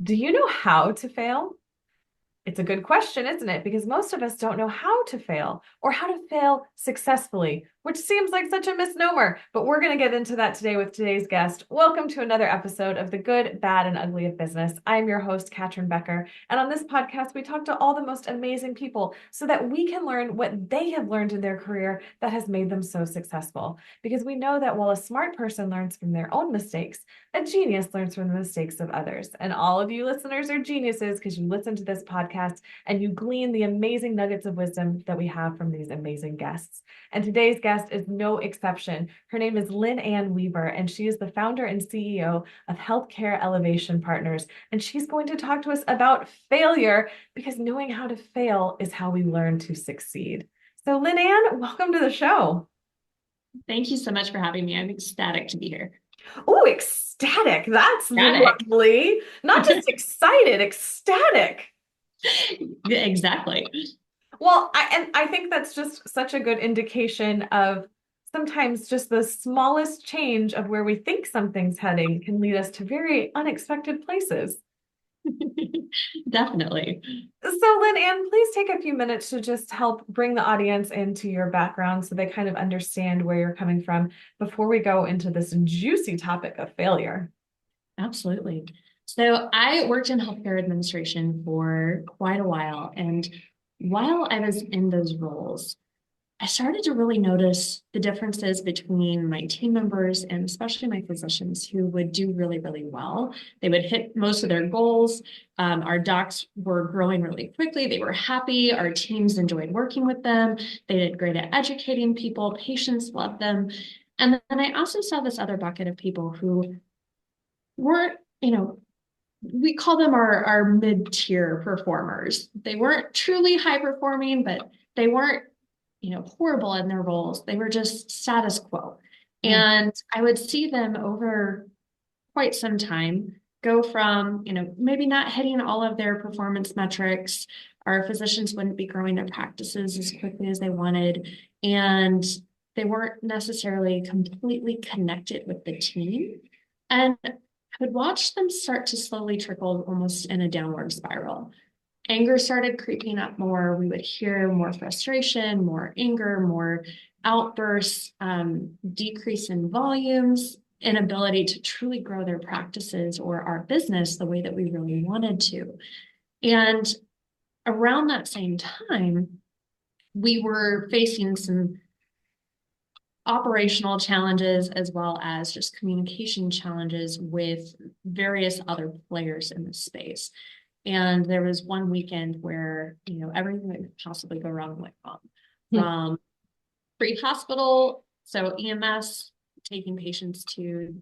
Do you know how to fail? It's a good question, isn't it? Because most of us don't know how to fail or how to fail successfully, which seems like such a misnomer. But we're going to get into that today with today's guest. Welcome to another episode of The Good, Bad, and Ugly of Business. I'm your host, Catryn Becker. And on this podcast, we talk to all the most amazing people so that we can learn what they have learned in their career that has made them so successful. Because we know that while a smart person learns from their own mistakes, a genius learns from the mistakes of others. And all of you listeners are geniuses because you listen to this podcast and you glean the amazing nuggets of wisdom that we have from these amazing guests. And today's guest is no exception. Her name is LynAnn Weaver, and she is the founder and CEO of Healthcare Elevation Partners. And she's going to talk to us about failure because knowing how to fail is how we learn to succeed. So, LynAnn, welcome to the show. Thank you so much for having me. I'm ecstatic to be here. Oh, ecstatic. That's Ecstatic. lovely. Not just excited, ecstatic. Yeah, exactly. Well, I think that's just such a good indication of sometimes just the smallest change of where we think something's heading can lead us to very unexpected places. Definitely. So, LynAnn, please take a few minutes to just help bring the audience into your background so they kind of understand where you're coming from before we go into this juicy topic of failure. Absolutely. So I worked in healthcare administration for quite a while. And while I was in those roles, I started to really notice the differences between my team members and especially my physicians who would do really, really well. They would hit most of their goals. Our docs were growing really quickly. They were happy. Our teams enjoyed working with them. They did great at educating people. Patients loved them. And then I also saw this other bucket of people who weren't, we call them our mid-tier performers. They weren't truly high performing, but they weren't horrible in their roles. They were just status quo. Mm. And I would see them over quite some time go from, maybe not hitting all of their performance metrics. Our physicians wouldn't be growing their practices as quickly as they wanted. And they weren't necessarily completely connected with the team. And I would watch them start to slowly trickle almost in a downward spiral. Anger started creeping up more. We would hear more frustration, more anger, more outbursts, decrease in volumes, inability to truly grow their practices or our business the way that we really wanted to. And around that same time, we were facing some operational challenges as well as just communication challenges with various other players in the space. And there was one weekend where, everything that could possibly go wrong went wrong. From pre-hospital, so EMS taking patients to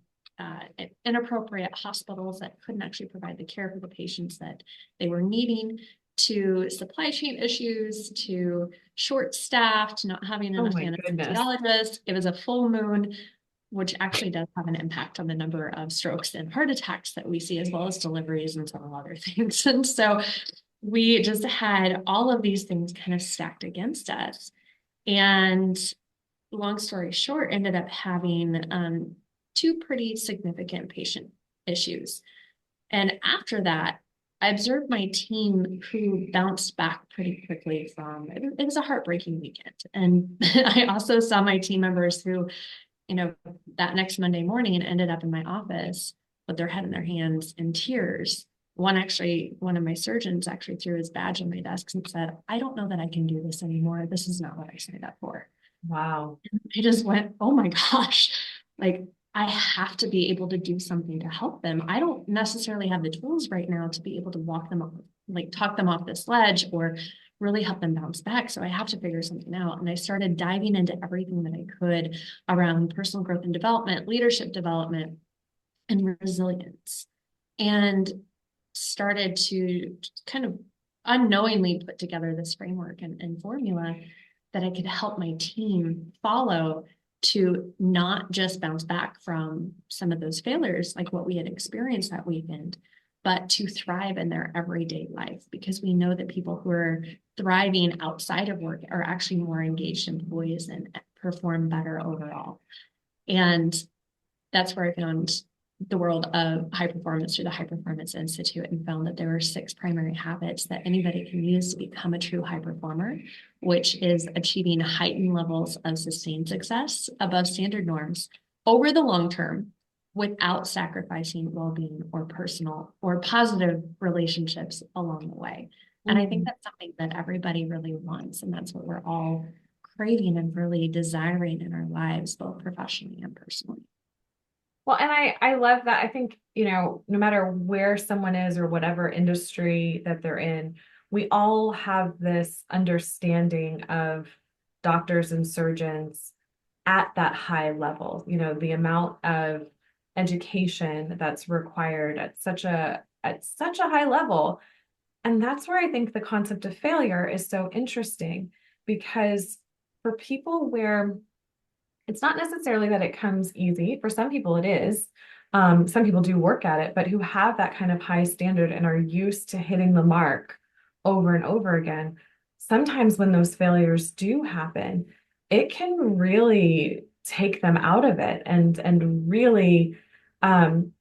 inappropriate hospitals that couldn't actually provide the care for the patients that they were needing, to supply chain issues, to short staffed, not having Oh enough my goodness. anesthesiologists. It was a full moon, which actually does have an impact on the number of strokes and heart attacks that we see, as well as deliveries and several other things. And so we just had all of these things kind of stacked against us. And long story short, ended up having two pretty significant patient issues. And after that, I observed my team who bounced back pretty quickly from it was a heartbreaking weekend. And I also saw my team members who, that next Monday morning ended up in my office with their head in their hands in tears. One of my surgeons actually threw his badge on my desk and said, "I don't know that I can do this anymore. This is not what I signed up for." Wow. I just went, oh my gosh, like I have to be able to do something to help them. I don't necessarily have the tools right now to be able to walk them up, like talk them off this ledge or really help them bounce back. So I have to figure something out. And I started diving into everything that I could around personal growth and development, leadership development, and resilience. And started to kind of unknowingly put together this framework and formula that I could help my team follow to not just bounce back from some of those failures, like what we had experienced that weekend, but to thrive in their everyday life. Because we know that people who are thriving outside of work are actually more engaged employees and perform better overall. And that's where I found the world of high performance through the High Performance Institute and found that there are 6 primary habits that anybody can use to become a true high performer, which is achieving heightened levels of sustained success above standard norms over the long term without sacrificing well-being or personal or positive relationships along the way. And I think Mhm. that's something that everybody really wants. And that's what we're all craving and really desiring in our lives, both professionally and personally. Well, and I love that. I think, no matter where someone is or whatever industry that they're in, we all have this understanding of doctors and surgeons at that high level, the amount of education that's required at such a high level. And that's where I think the concept of failure is so interesting because for people where it's not necessarily that it comes easy. For some people, it is. Some people do work at it, but who have that kind of high standard and are used to hitting the mark over and over again. Sometimes when those failures do happen, it can really take them out of it and really um,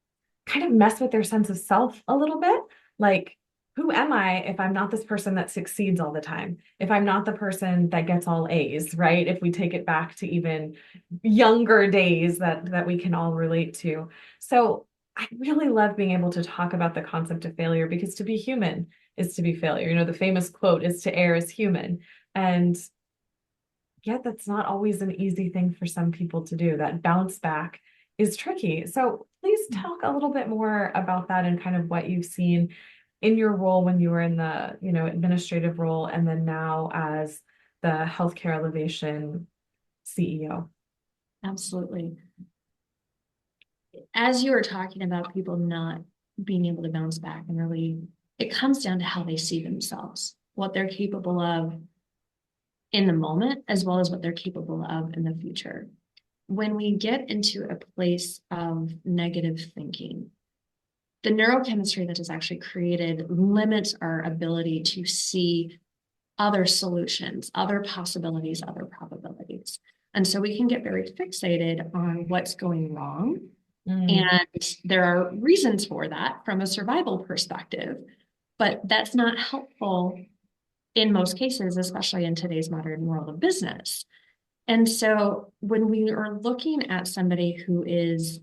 kind of mess with their sense of self a little bit. Like, who am I if I'm not this person that succeeds all the time? If I'm not the person that gets all A's, right? If we take it back to even younger days that we can all relate to. So I really love being able to talk about the concept of failure because to be human is to be failure. The famous quote is to err is human. And yet that's not always an easy thing for some people to do. That bounce back is tricky. So please talk a little bit more about that and kind of what you've seen in your role when you were in the, administrative role and then now as the healthcare elevation CEO. Absolutely. As you were talking about people not being able to bounce back and really, it comes down to how they see themselves, what they're capable of in the moment, as well as what they're capable of in the future. When we get into a place of negative thinking, the neurochemistry that is actually created limits our ability to see other solutions, other possibilities, other probabilities. And so we can get very fixated on what's going wrong. Mm, And there are reasons for that from a survival perspective, but that's not helpful in most cases, especially in today's modern world of business. And so when we are looking at somebody who is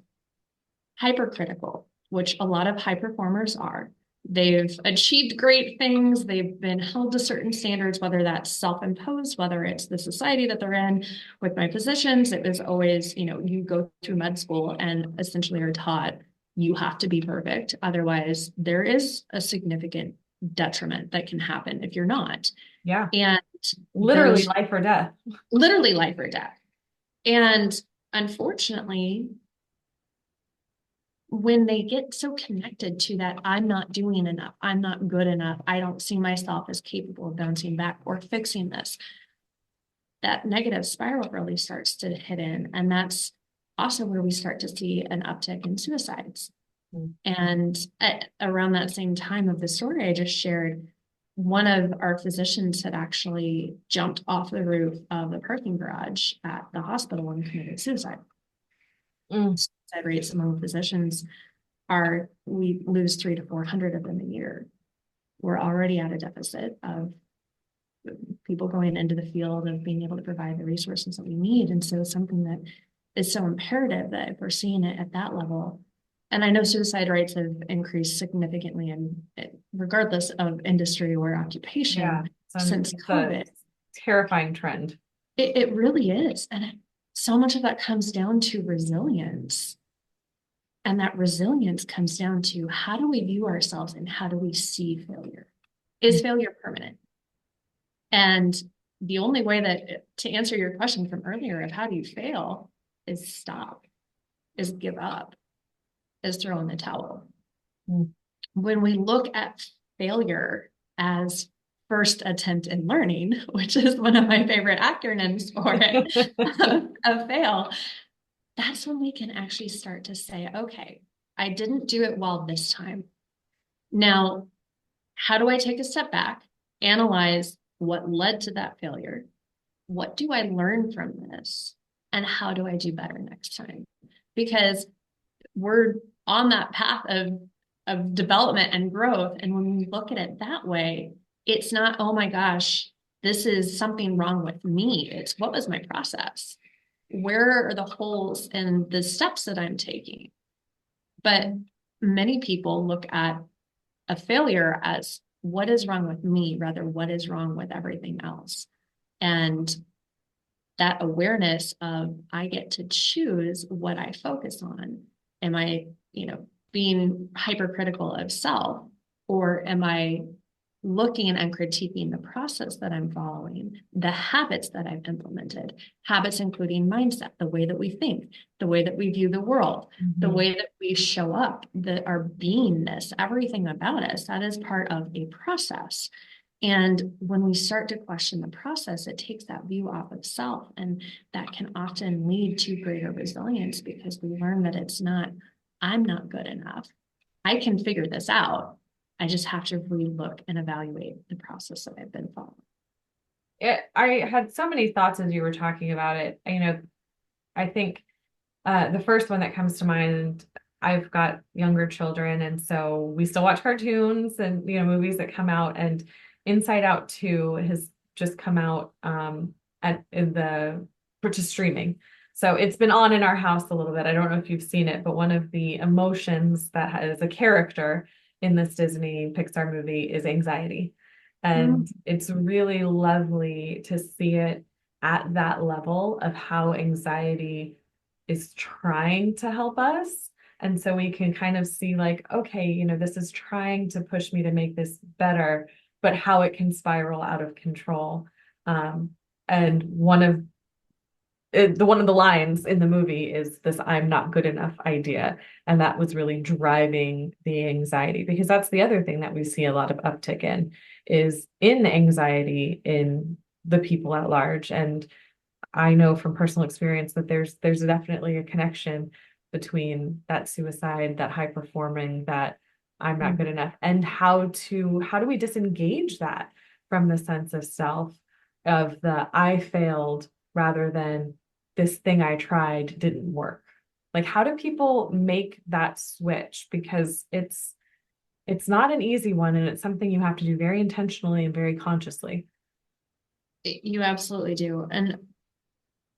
hypercritical, which a lot of high performers are, they've achieved great things, they've been held to certain standards, whether that's self-imposed, whether it's the society that they're in. With my positions, it was always, you go through med school and essentially are taught you have to be perfect. Otherwise, there is a significant detriment that can happen if you're not. yeah, And literally those life or death. literally life or death. And unfortunately, when they get so connected to that, I'm not doing enough, I'm not good enough, I don't see myself as capable of bouncing back or fixing this, that negative spiral really starts to hit in. And that's also where we start to see an uptick in suicides. Mm. And around that same time of the story I just shared, one of our physicians had actually jumped off the roof of the parking garage at the hospital and committed suicide. Mm. Suicide rates among physicians are, we lose 300 to 400 of them a year. We're already at a deficit of people going into the field of being able to provide the resources that we need. And so something that is so imperative that if we're seeing it at that level, and I know suicide rates have increased significantly and regardless of industry or Yeah, occupation since it's a COVID, terrifying trend. it really is. And so much of that comes down to resilience. And that resilience comes down to how do we view ourselves and how do we see failure? Is failure permanent? And the only way that to answer your question from earlier of how do you fail is stop, is give up, is throw in the towel. Mm. When we look at failure as first attempt in learning, which is one of my favorite acronyms for it, of fail, that's when we can actually start to say, okay, I didn't do it well this time. Now, how do I take a step back, analyze what led to that failure? What do I learn from this? And how do I do better next time? Because we're on that path of development and growth. And when we look at it that way, it's not, oh my gosh, this is something wrong with me. It's what was my process? Where are the holes in the steps that I'm taking? But many people look at a failure as what is wrong with me, rather what is wrong with everything else. And that awareness of I get to choose what I focus on. Am I, being hypercritical of self, or am I looking and critiquing the process that I'm following, the habits that I've implemented, habits including mindset, the way that we think, the way that we view the world, the way that we show up, our beingness, everything about us, that is part of a process. And when we start to question the process, it takes that view off of self. And that can often lead to greater resilience, because we learn that it's not, I'm not good enough. I can figure this out. I just have to relook and evaluate the process that I've been following. I had so many thoughts as you were talking about it. I think the first one that comes to mind, I've got younger children, and so we still watch cartoons and movies that come out, and Inside Out 2 has just come out to streaming. So it's been on in our house a little bit. I don't know if you've seen it, but one of the emotions that has a character in this Disney Pixar movie is anxiety. And it's really lovely to see it at that level of how anxiety is trying to help us. And so we can kind of see like, okay, this is trying to push me to make this better, but how it can spiral out of control. And one of the lines in the movie is this "I'm not good enough" idea. And that was really driving the anxiety, because that's the other thing that we see a lot of uptick in anxiety in the people at large. And I know from personal experience that there's definitely a connection between that suicide, that high performing, that I'm not good enough, and how do we disengage that from the sense of self, of the I failed, rather than this thing I tried didn't work. Like, how do people make that switch? Because it's not an easy one, and it's something you have to do very intentionally and very consciously. You absolutely do. And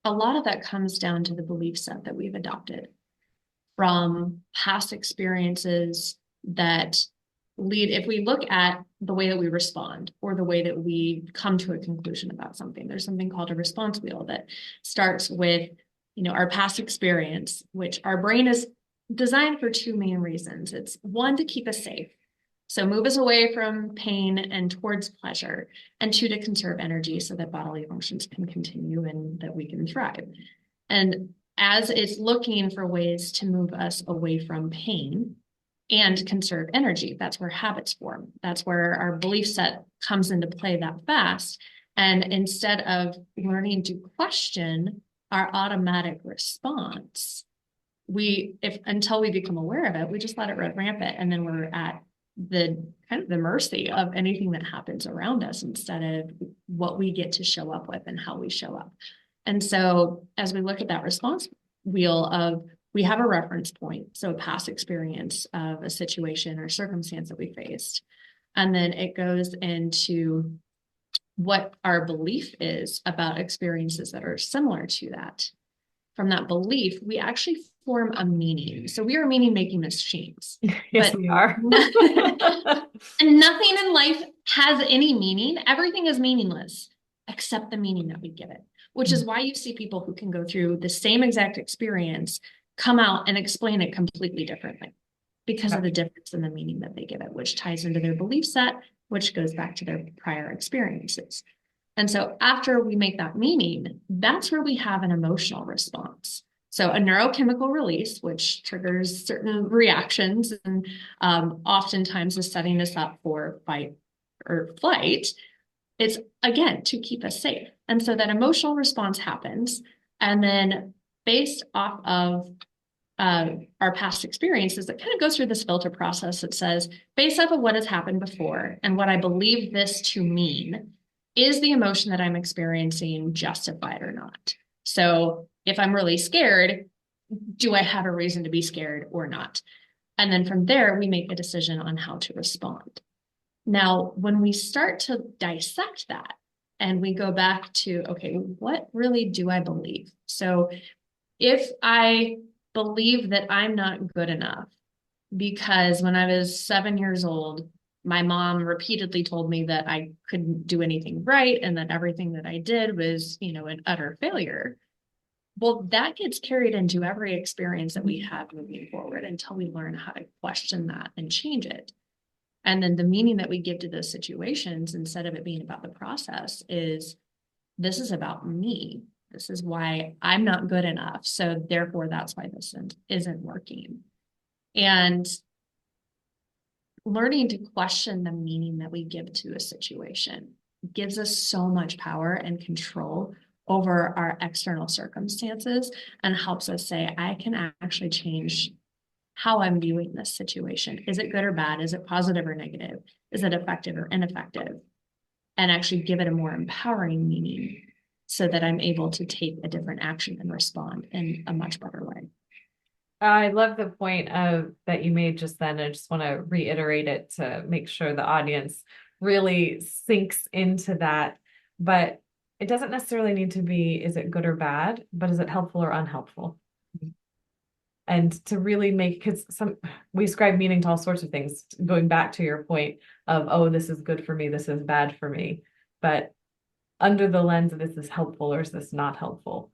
a lot of that comes down to the belief set that we've adopted from past experiences that lead, if we look at the way that we respond or the way that we come to a conclusion about something, there's something called a response wheel that starts with, our past experience, which our brain is designed for two main reasons. It's one, to keep us safe. So move us away from pain and towards pleasure, and two, to conserve energy so that bodily functions can continue and that we can thrive. And as it's looking for ways to move us away from pain and conserve energy, that's where habits form. That's where our belief set comes into play that fast. And instead of learning to question our automatic response, until we become aware of it, we just let it run rampant. And then we're at the mercy of anything that happens around us, instead of what we get to show up with and how we show up. And so as we look at that response wheel of, we have a reference point, so a past experience of a situation or circumstance that we faced, and then it goes into what our belief is about experiences that are similar to that. From that belief, we actually form a meaning. So we are meaning making machines. Yes, but we are. and nothing in life has any meaning. Everything is meaningless except the meaning that we give it, which is why you see people who can go through the same exact experience come out and explain it completely differently because of the difference in the meaning that they give it, which ties into their belief set, which goes back to their prior experiences. And so after we make that meaning, that's where we have an emotional response. So a neurochemical release, which triggers certain reactions and oftentimes is setting us up for fight or flight. It's, again, to keep us safe. And so that emotional response happens. And then based off of our past experiences, it kind of goes through this filter process that says, based off of what has happened before and what I believe this to mean, is the emotion that I'm experiencing justified or not? So if I'm really scared, do I have a reason to be scared or not? And then from there, we make a decision on how to respond. Now, when we start to dissect that and we go back to, okay, what really do I believe? So if I believe that I'm not good enough because when I was 7 years old, my mom repeatedly told me that I couldn't do anything right and that everything that I did was, an utter failure. Well, that gets carried into every experience that we have moving forward until we learn how to question that and change it. And then the meaning that we give to those situations, instead of it being about the process, is this is about me. This is why I'm not good enough. So therefore, that's why this isn't working. And learning to question the meaning that we give to a situation gives us so much power and control over our external circumstances and helps us say, I can actually change how I'm viewing this situation. Is it good or bad? Is it positive or negative? Is it effective or ineffective? And actually give it a more empowering meaning so that I'm able to take a different action and respond in a much better way. I love the point of that you made just then. I just want to reiterate it to make sure the audience really sinks into that. But it doesn't necessarily need to be, is it good or bad, but is it helpful or unhelpful? And to really make, because we ascribe meaning to all sorts of things, going back to your point of, oh, this is good for me, this is bad for me. But under the lens of, is this helpful or is this not helpful?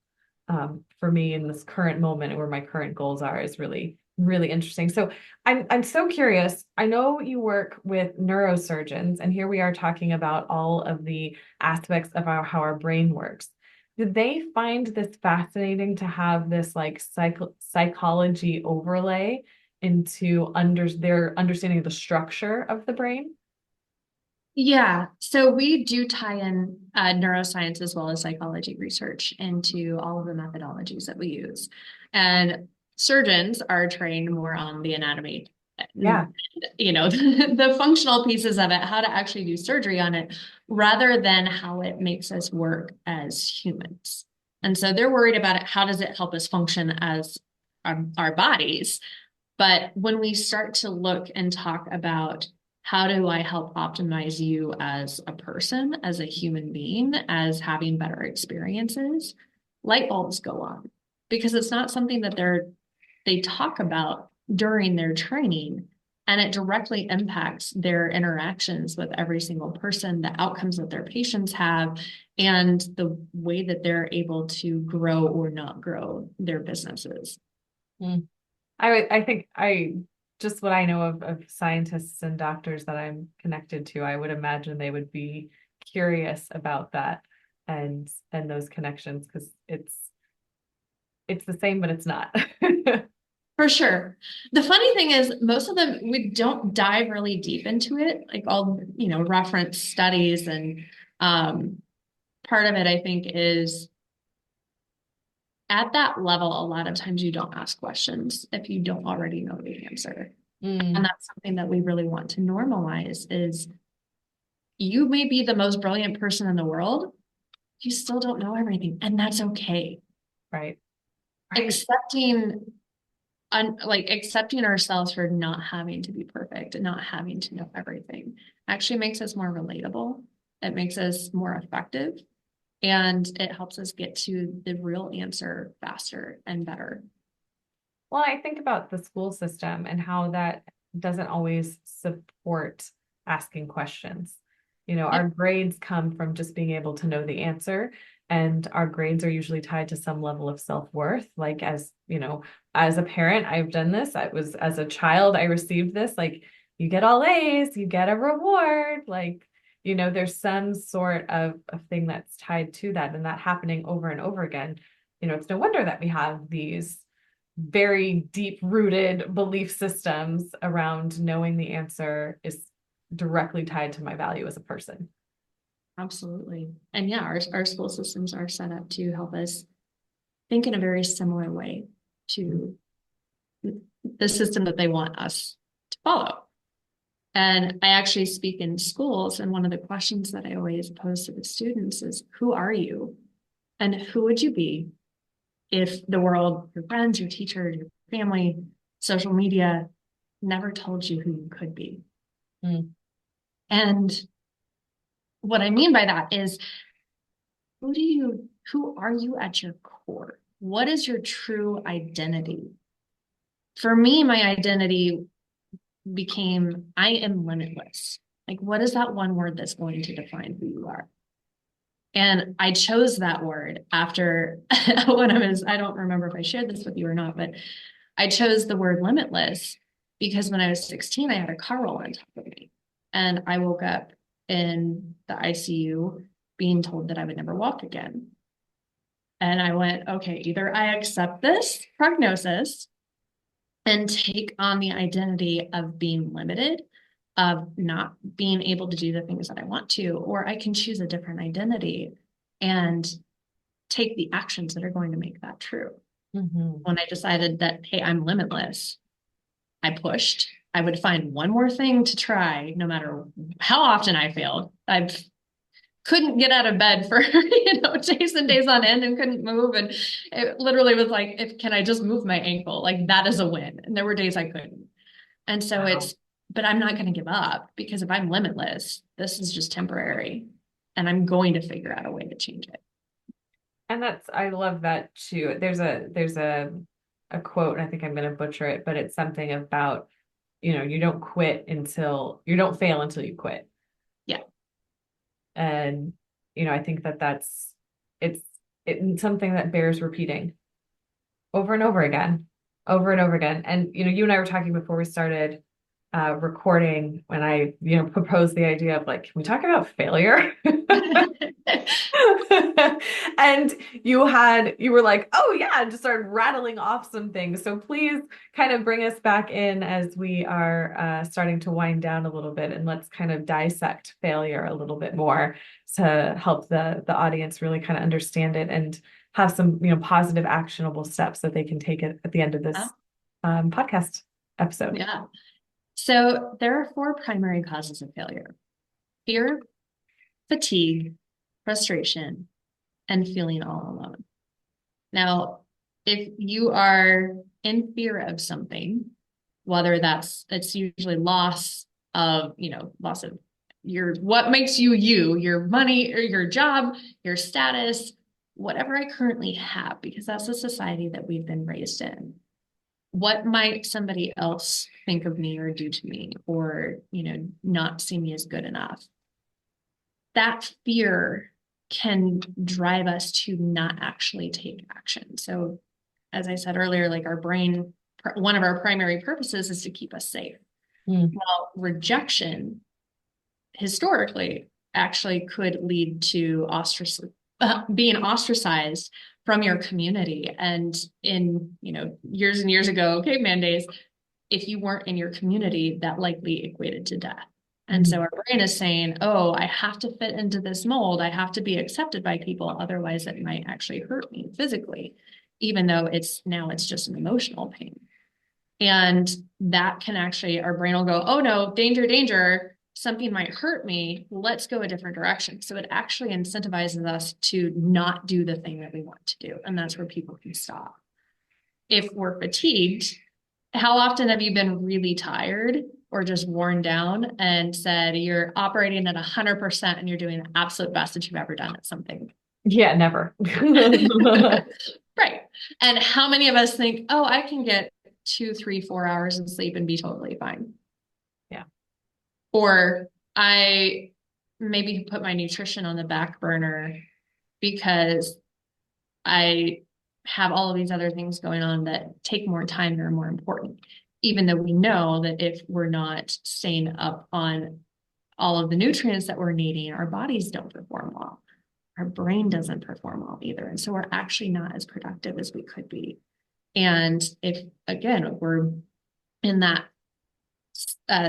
For me in this current moment and where my current goals are is really, really interesting. So I'm so curious. I know you work with neurosurgeons, and here we are talking about all of the aspects of how our brain works. Did they find this fascinating to have this like psychology overlay into their understanding of the structure of the brain? Yeah, so we do tie in neuroscience as well as psychology research into all of the methodologies that we use. And surgeons are trained more on the anatomy, Yeah. the functional pieces of it, how to actually do surgery on it, rather than how it makes us work as humans. And so they're worried about it. How does it help us function as our bodies? But when we start to look and talk about how do I help optimize you as a person, as a human being, as having better experiences, light bulbs go on because it's not something that they talk about during their training, and it directly impacts their interactions with every single person, the outcomes that their patients have, and the way that they're able to grow or not grow their businesses. Mm. I think just what I know of scientists and doctors that I'm connected to, I would imagine they would be curious about that and those connections because it's the same, but it's not. For sure. The funny thing is, most of them, we don't dive really deep into it. Like I'll, reference studies and part of it, I think, is at that level, a lot of times you don't ask questions if you don't already know the answer. And Mm, that's something that we really want to normalize is you may be the most brilliant person in the world. You still don't know everything, and that's okay. right. Right. Accepting accepting ourselves for not having to be perfect and not having to know everything actually makes us more relatable. It makes us more effective and it helps us get to the real answer faster and better. Well, I think about the school system and how that doesn't always support asking questions. Yep. Our grades come from just being able to know the answer, and our grades are usually tied to some level of self-worth. Like, as a parent, I've done this. I was, as a child, I received this, like, you get all A's, you get a reward. Like, there's some sort of thing that's tied to that, and that happening over and over again. It's no wonder that we have these very deep rooted belief systems around knowing the answer is directly tied to my value as a person. Absolutely. And yeah, our school systems are set up to help us think in a very similar way to the system that they want us to follow. And I actually speak in schools, and one of the questions that I always pose to the students is, who are you? And who would you be if the world, your friends, your teachers, your family, social media, never told you who you could be. Mm. And what I mean by that is, who are you at your core? What is your true identity? For me, my identity became, I am limitless. Like, what is that one word that's going to define who you are? And I chose that word after when I don't remember if I shared this with you or not, but I chose the word limitless because when I was 16, I had a car roll on top of me. And I woke up in the ICU being told that I would never walk again. And I went, okay, either I accept this prognosis and take on the identity of being limited, of not being able to do the things that I want to, or I can choose a different identity and take the actions that are going to make that true. Mm-hmm. When I decided that, hey, I'm limitless, I pushed. I would find one more thing to try, no matter how often I failed. I couldn't get out of bed for days and days on end and couldn't move. And it literally was like, if can I just move my ankle? Like that is a win. And there were days I couldn't. And so Wow. but I'm not going to give up because if I'm limitless, this is just temporary. And I'm going to figure out a way to change it. And I love that too. There's a quote, and I think I'm going to butcher it, but it's something about, you don't fail until you quit. Yeah. And, I think it's something that bears repeating over and over again, over and over again. And, you and I were talking before we started recording when I, proposed the idea of like, can we talk about failure? And you were like, oh yeah, and just started rattling off some things. So please kind of bring us back in as we are starting to wind down a little bit, and let's kind of dissect failure a little bit more to help the audience really kind of understand it and have some, positive actionable steps that they can take at the end of this podcast episode. Yeah. So there are four primary causes of failure: fear, fatigue, frustration, and feeling all alone. Now, if you are in fear of something, whether it's usually loss of what makes you, your money or your job, your status, whatever I currently have, because that's the society that we've been raised in. What might somebody else think of me or do to me, or, not see me as good enough? That fear can drive us to not actually take action. So, as I said earlier, like our brain, one of our primary purposes is to keep us safe. Well, rejection historically actually could lead to being ostracized from your community. And in, years and years ago, caveman days, if you weren't in your community, that likely equated to death. And so our brain is saying, oh, I have to fit into this mold. I have to be accepted by people. Otherwise, it might actually hurt me physically, even though it's just an emotional pain. And that can actually, our brain will go, oh no, danger, danger. Something might hurt me. Let's go a different direction. So it actually incentivizes us to not do the thing that we want to do. And that's where people can stop. If we're fatigued, how often have you been really tired or just worn down and said you're operating at 100% and you're doing the absolute best that you've ever done at something? Yeah, never. Right. And how many of us think, oh, I can get 2, 3, 4 hours of sleep and be totally fine? Yeah. Or I maybe put my nutrition on the back burner because I have all of these other things going on that take more time and are more important, even though we know that if we're not staying up on all of the nutrients that we're needing, our bodies don't perform well. Our brain doesn't perform well either. And so we're actually not as productive as we could be. And if, again, we're in that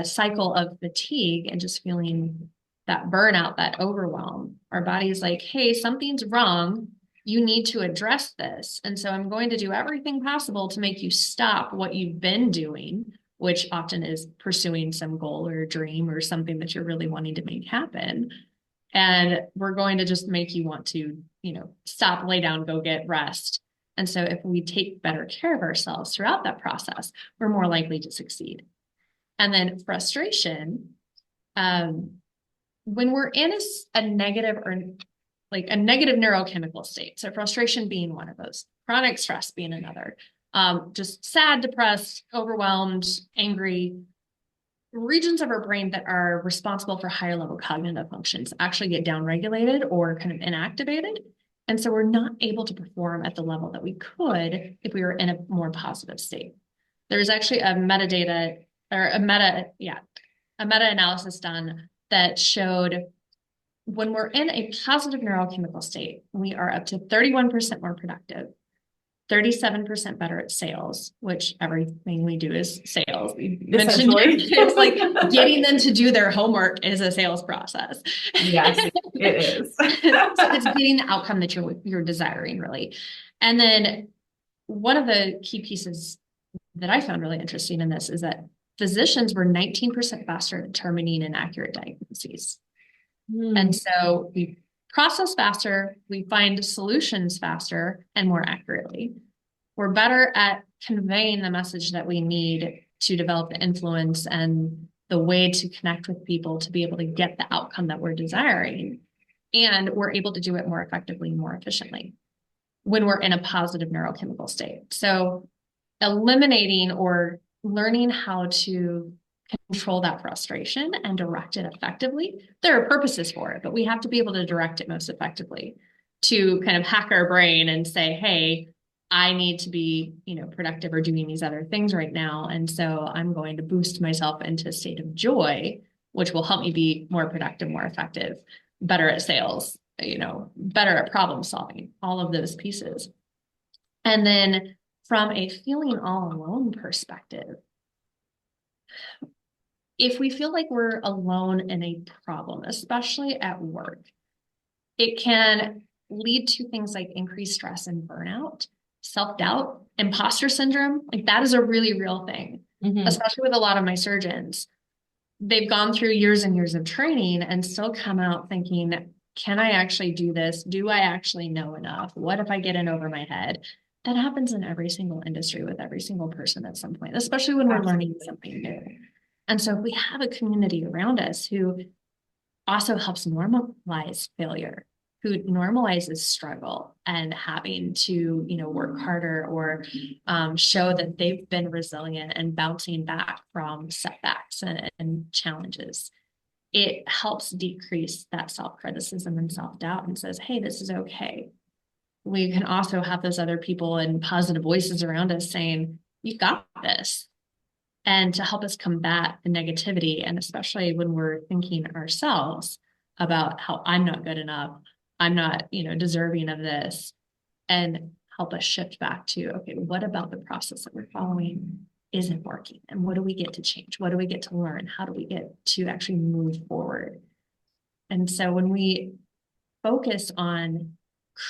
cycle of fatigue and just feeling that burnout, that overwhelm, our body's like, hey, something's wrong. You need to address this. And so I'm going to do everything possible to make you stop what you've been doing, which often is pursuing some goal or dream or something that you're really wanting to make happen. And we're going to just make you want to, stop, lay down, go get rest. And so if we take better care of ourselves throughout that process, we're more likely to succeed. And then frustration, when we're in a negative or like a negative neurochemical state, so frustration being one of those, chronic stress being another, just sad, depressed, overwhelmed, angry, regions of our brain that are responsible for higher level cognitive functions actually get downregulated or kind of inactivated. And so we're not able to perform at the level that we could if we were in a more positive state. There's actually a meta-analysis done that showed when we're in a positive neurochemical state, we are up to 31% more productive, 37% better at sales, which everything we do is sales. We mentioned it's like getting them to do their homework is a sales process. Yes, it is. So it's getting the outcome that you're desiring, really. And then one of the key pieces that I found really interesting in this is that physicians were 19% faster at determining inaccurate diagnoses. And so we process faster, we find solutions faster and more accurately. We're better at conveying the message that we need to develop the influence and the way to connect with people to be able to get the outcome that we're desiring. And we're able to do it more effectively, more efficiently when we're in a positive neurochemical state. So eliminating or learning how to control that frustration and direct it effectively. There are purposes for it, but we have to be able to direct it most effectively to kind of hack our brain and say, hey, I need to be, productive or doing these other things right now. And so I'm going to boost myself into a state of joy, which will help me be more productive, more effective, better at sales, better at problem solving, all of those pieces. And then from a feeling all alone perspective, if we feel like we're alone in a problem, especially at work, it can lead to things like increased stress and burnout, self-doubt, imposter syndrome. Like that is a really real thing, especially with a lot of my surgeons. They've gone through years and years of training and still come out thinking, can I actually do this? Do I actually know enough? What if I get in over my head? That happens in every single industry with every single person at some point, especially when we're learning something new. And so if we have a community around us who also helps normalize failure, who normalizes struggle and having to, work harder or show that they've been resilient and bouncing back from setbacks and challenges, it helps decrease that self-criticism and self-doubt and says, hey, this is okay. We can also have those other people and positive voices around us saying, you've got this. And to help us combat the negativity, and especially when we're thinking ourselves about how I'm not good enough, I'm not, deserving of this, and help us shift back to, okay, what about the process that we're following isn't working? And what do we get to change? What do we get to learn? How do we get to actually move forward? And so when we focus on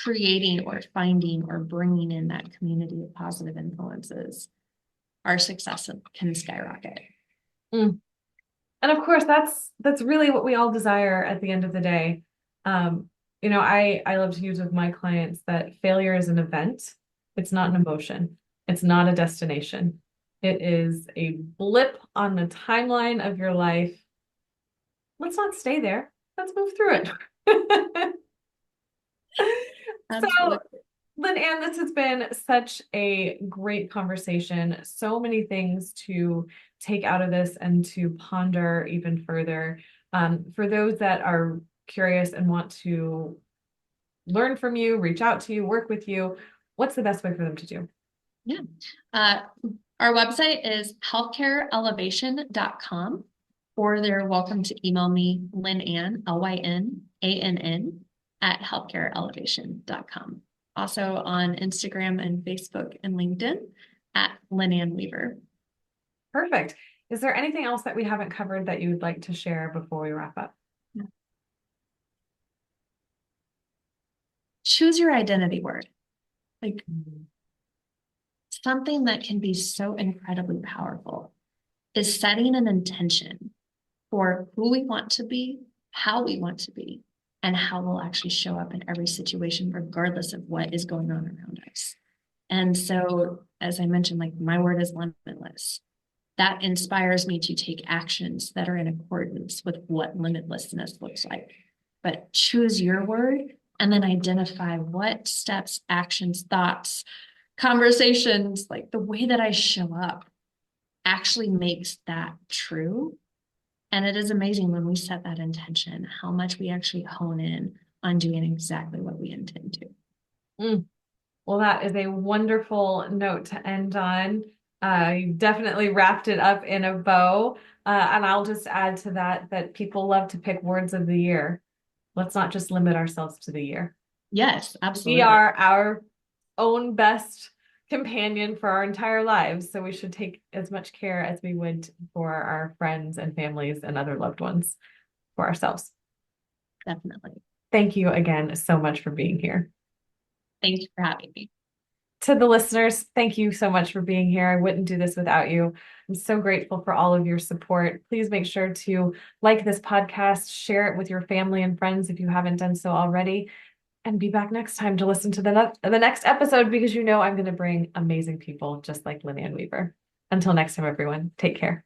creating or finding or bringing in that community of positive influences, our success can skyrocket. And of course, that's really what we all desire at the end of the day. I love to use with my clients that failure is an event. It's not an emotion. It's not a destination. It is a blip on the timeline of your life. Let's not stay there. Let's move through it. So, LynAnn, this has been such a great conversation. So many things to take out of this and to ponder even further. For those that are curious and want to learn from you, reach out to you, work with you, what's the best way for them to do? Yeah. Our website is healthcareelevation.com, or they're welcome to email me, LynAnn, LynAnn, at healthcareelevation.com. Also on Instagram and Facebook and LinkedIn at LynAnn Weaver. Perfect. Is there anything else that we haven't covered that you would like to share before we wrap up? Yeah. Choose your identity word. Like something that can be so incredibly powerful is setting an intention for who we want to be, how we want to be, and how we'll actually show up in every situation, regardless of what is going on around us. And so, as I mentioned, like my word is limitless. that inspires me to take actions that are in accordance with what limitlessness looks like. But choose your word and then identify what steps, actions, thoughts, conversations, like the way that I show up actually makes that true. And it is amazing when we set that intention, how much we actually hone in on doing exactly what we intend to. Mm. Well, that is a wonderful note to end on. You definitely wrapped it up in a bow. And I'll just add to that that people love to pick words of the year. Let's not just limit ourselves to the year. Yes, We absolutely. are our own best companion for our entire lives. So we should take as much care as we would for our friends and families and other loved ones for ourselves. Definitely. Thank you again so much for being here. Thank you for having me. To the listeners, thank you so much for being here. I wouldn't do this without you. I'm so grateful for all of your support. Please make sure to like this podcast, share it with your family and friends if you haven't done so already, and be back next time to listen to the next episode because you know I'm going to bring amazing people just like LynAnn Weaver. Until next time, everyone, take care.